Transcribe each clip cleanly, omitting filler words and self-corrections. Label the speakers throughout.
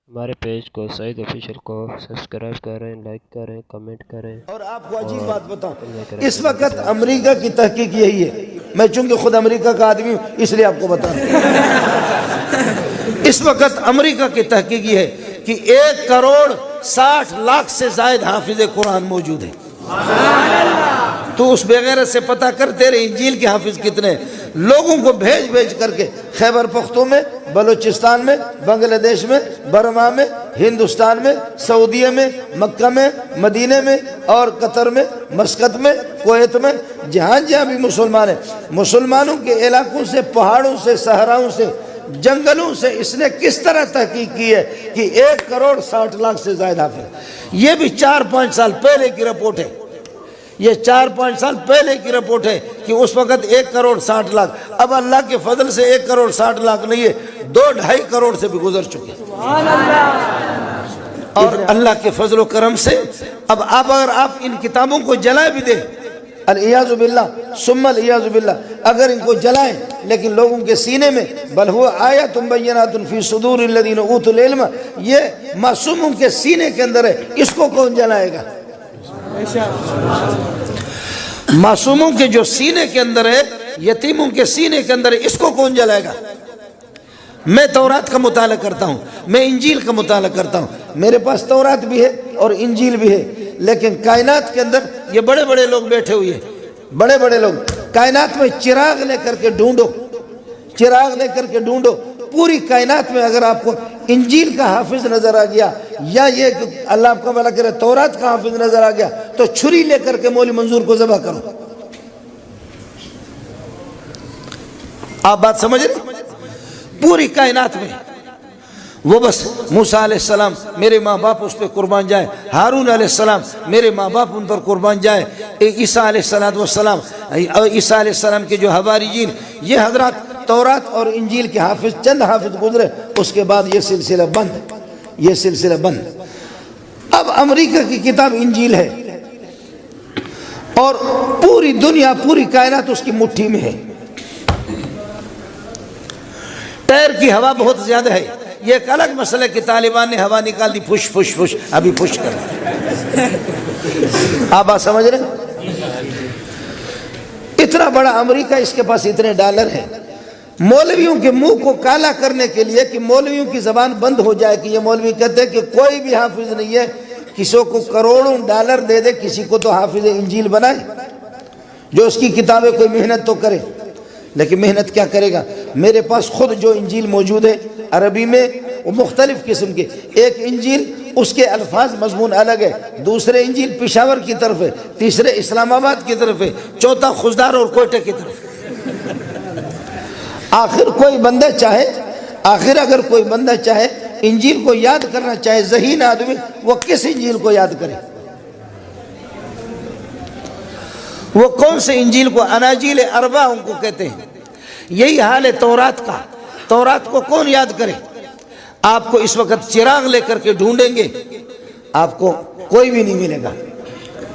Speaker 1: ہمارے پیج کو سعید آفیشیل کو سبسکرائب کریں، لائک کریں، کمنٹ کریں۔
Speaker 2: اور آپ کو عجیب بات بتاؤں، اس وقت امریکہ کی تحقیق یہی ہے، میں چونکہ خود امریکہ کا آدمی ہوں اس لیے آپ کو بتاؤں، اس وقت امریکہ کی تحقیق یہ ہے کہ 1,60,00,000 سے زائد حافظ قرآن موجود ہیں۔ تو اس بغیرت سے پتہ کر تیرے انجیل کے حافظ کتنے ہیں۔ لوگوں کو بھیج کر کے خیبر پختون میں، بلوچستان میں، بنگلہ دیش میں، برما میں، ہندوستان میں، سعودیہ میں، مکہ میں، مدینہ میں اور قطر میں، مسقط میں، کویت میں، جہاں جہاں بھی مسلمان ہیں، مسلمانوں کے علاقوں سے، پہاڑوں سے، صحراؤں سے، جنگلوں سے اس نے کس طرح تحقیق کی ہے کہ 1,60,00,000 سے زائد حافظ۔ یہ بھی 4-5 سال پہلے کی رپورٹ ہے، یہ 4-5 سال پہلے کی رپورٹ ہے کہ اس وقت 1,60,00,000، اب اللہ کے فضل سے 1,60,00,000 نہیں ہے، 2-2.5 کروڑ سے بھی گزر چکے، اور اللہ کے فضل و کرم سے اب اگر آپ ان کتابوں کو جلائے بھی دیں، العیاذ باللہ ثم العیاذ باللہ، اگر ان کو جلائیں لیکن لوگوں کے سینے میں بل ہوا آیات بینات فی صدور الذین اوتوا العلم، یہ معصوموں کے سینے کے اندر ہے، اس کو کون جلائے گا؟ معصوموں کے جو سینے کے اندر ہے، یتیموں کے سینے کے اندر ہے، اس کو کون جلائے گا؟ میں تورات کا مطالعہ کرتا ہوں، میں انجیل کا مطالعہ کرتا ہوں، میرے پاس تورات بھی ہے اور انجیل بھی ہے، لیکن کائنات کے اندر یہ بڑے بڑے لوگ بیٹھے ہوئے ہیں، بڑے بڑے لوگ کائنات میں چراغ لے کر کے ڈھونڈو، چراغ لے کر کے ڈھونڈو، پوری کائنات میں اگر آپ کو انجیل کا حافظ نظر آ گیا یا یہ کہ اللہ آپ کا بھلا کرے تورات کا حافظ نظر آ گیا تو چھری لے کر کے مولوی منظور کو ذبح کرو۔ آپ بات سمجھ رہے؟ پوری کائنات میں وہ بس موسیٰ علیہ السلام میرے ماں باپ اس پہ قربان جائے، ہارون علیہ السلام میرے ماں باپ ان پر قربان جائے، عیسیٰ علیہ السلام عیسیٰ علیہ السلام کے جو حواریین، یہ حضرات تورات اور انجیل کے حافظ، چند حافظ گزرے، اس کے بعد یہ سلسلہ بند، یہ سلسلہ بند۔ اب امریکہ کی کتاب انجیل ہے اور پوری دنیا، پوری کائنات اس کی مٹھی میں ہے، ٹائر کی ہوا بہت زیادہ ہے، یہ ایک الگ مسئلہ کہ طالبان نے ہوا نکال دی، پش پش پش، ابھی پش کر، آپ بات سمجھ رہے ہیں؟ اتنا بڑا امریکہ، اس کے پاس اتنے ڈالر ہیں، مولویوں کے منہ کو کالا کرنے کے لیے کہ مولویوں کی زبان بند ہو جائے کہ یہ مولوی کہتے ہیں کہ کوئی بھی حافظ نہیں ہے، کسی کو کروڑوں ڈالر دے دے، کسی کو تو حافظ انجیل بنائے، جو اس کی کتابیں کوئی محنت تو کرے، لیکن محنت کیا کرے گا؟ میرے پاس خود جو انجیل موجود ہے عربی میں، وہ مختلف قسم کے، ایک انجیل اس کے الفاظ مضمون الگ ہے، دوسرے انجیل پشاور کی طرف ہے، تیسرے اسلام آباد کی طرف ہے، چوتھا خزدار اور کوئٹہ کی طرف ہے۔ آخر کوئی بندہ چاہے، آخر اگر کوئی بندہ چاہے انجیل کو یاد کرنا چاہے، ذہین آدمی، وہ کس انجیل کو یاد کرے؟ وہ کون سے انجیل کو؟ اناجیل اربع ان کو کہتے ہیں۔ یہی حال ہے تورات کا، تورات کو کون یاد کرے؟ آپ کو اس وقت چراغ لے کر کے ڈھونڈیں گے، آپ کو کوئی بھی نہیں ملے گا،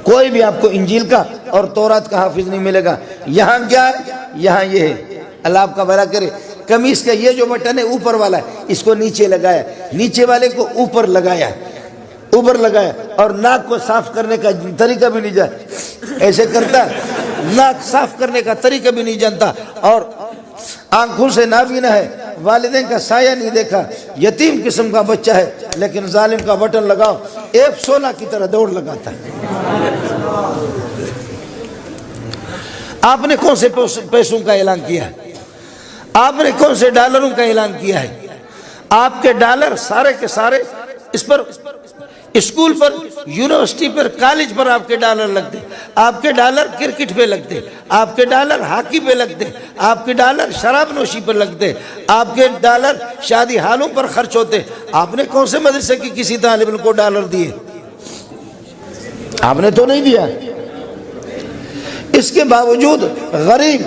Speaker 2: کوئی بھی آپ کو انجیل کا اور تورات کا حافظ نہیں ملے گا۔ یہاں کیا ہے؟ یہاں یہ ہے، اللہ آپ کا بھلا کرے، قمیص کا یہ جو بٹن ہے اوپر والا ہے، اس کو نیچے لگایا، نیچے والے کو اوپر لگایا، اوپر لگایا، اور ناک کو صاف کرنے کا طریقہ بھی نہیں جانتا، ایسے کرتا ہے، ناک صاف کرنے کا طریقہ بھی نہیں جانتا، اور آنکھوں سے نابینا ہے، والدین کا سایہ نہیں دیکھا، یتیم قسم کا بچہ ہے، لیکن ظالم کا بٹن لگاؤ F-16 کی طرح دوڑ لگاتا ہے۔ آپ نے کون سے پیسوں کا اعلان کیا ہے؟ آپ نے کون سے ڈالروں کا اعلان کیا ہے؟ آپ کے ڈالر سارے کے سارے اس پر، اسکول پر، یونیورسٹی پر، کالج پر آپ کے ڈالر لگتے، آپ کے ڈالر کرکٹ پہ لگتے، آپ کے ڈالر ہاکی پہ لگتے، آپ کے ڈالر شراب نوشی پر لگتے، آپ کے ڈالر شادی حالوں پر خرچ ہوتے۔ آپ نے کون سے مدرسے کی کسی طالب علم کو ڈالر دیے؟ آپ نے تو نہیں دیا۔ اس کے باوجود غریب،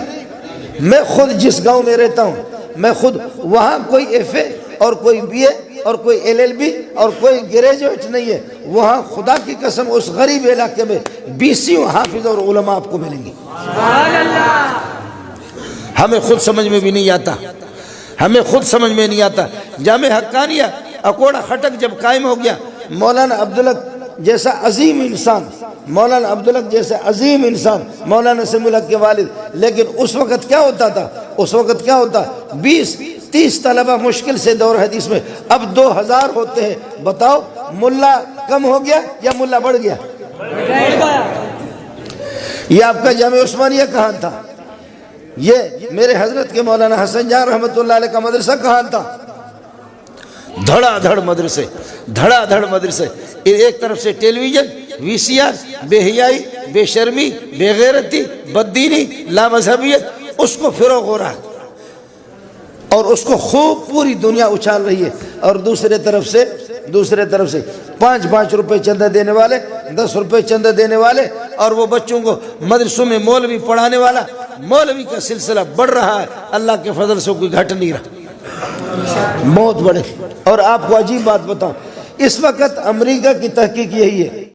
Speaker 2: میں خود جس گاؤں میں رہتا ہوں، میں خود وہاں کوئی FA اور کوئی BA اور کوئی LLB اور کوئی گریجویٹ نہیں ہے، وہاں خدا کی قسم اس غریب علاقے میں 20 حافظ اور علماء آپ کو ملیں گے۔ ہمیں خود سمجھ میں بھی نہیں آتا، ہمیں خود سمجھ میں نہیں آتا۔ جامع حقانیہ اکوڑا خٹک جب قائم ہو گیا، مولانا عبدالحق جیسا عظیم انسان، مولانا عبدالحق جیسا عظیم انسان مولانا سمیع الحق کے والد، لیکن اس وقت کیا ہوتا تھا، اس وقت کیا ہوتا، 20-30 طلبہ مشکل سے دور حدیث میں، اب 2000 ہوتے ہیں۔ بتاؤ ملا کم ہو گیا یا ملا بڑھ گیا؟ یہ آپ کا جامع عثمانیہ کہاں تھا؟ یہ میرے حضرت کے مولانا حسن جان رحمۃ اللہ علیہ کا مدرسہ کہاں تھا؟ دھڑا دھڑ مدرسے، دھڑا دھڑ مدرسے، ایک طرف سے ٹیلی ویژن، وی سی آر، بے حیائی، بے شرمی، بے غیرتی، بددینی، لامذہبیت، اس کو فروغ ہو رہا ہے اور اس کو خوب پوری دنیا اچھال رہی ہے۔ اور دوسرے طرف سے 5 روپے چندہ دینے والے، 10 روپے چندہ دینے والے، اور وہ بچوں کو مدرسوں میں مولوی پڑھانے والا، مولوی کا سلسلہ بڑھ رہا ہے، اللہ کے فضل سے کوئی گھٹ نہیں رہا، بہت بڑے۔ اور آپ کو عجیب بات بتاؤں، اس وقت امریکہ کی تحقیق یہی ہے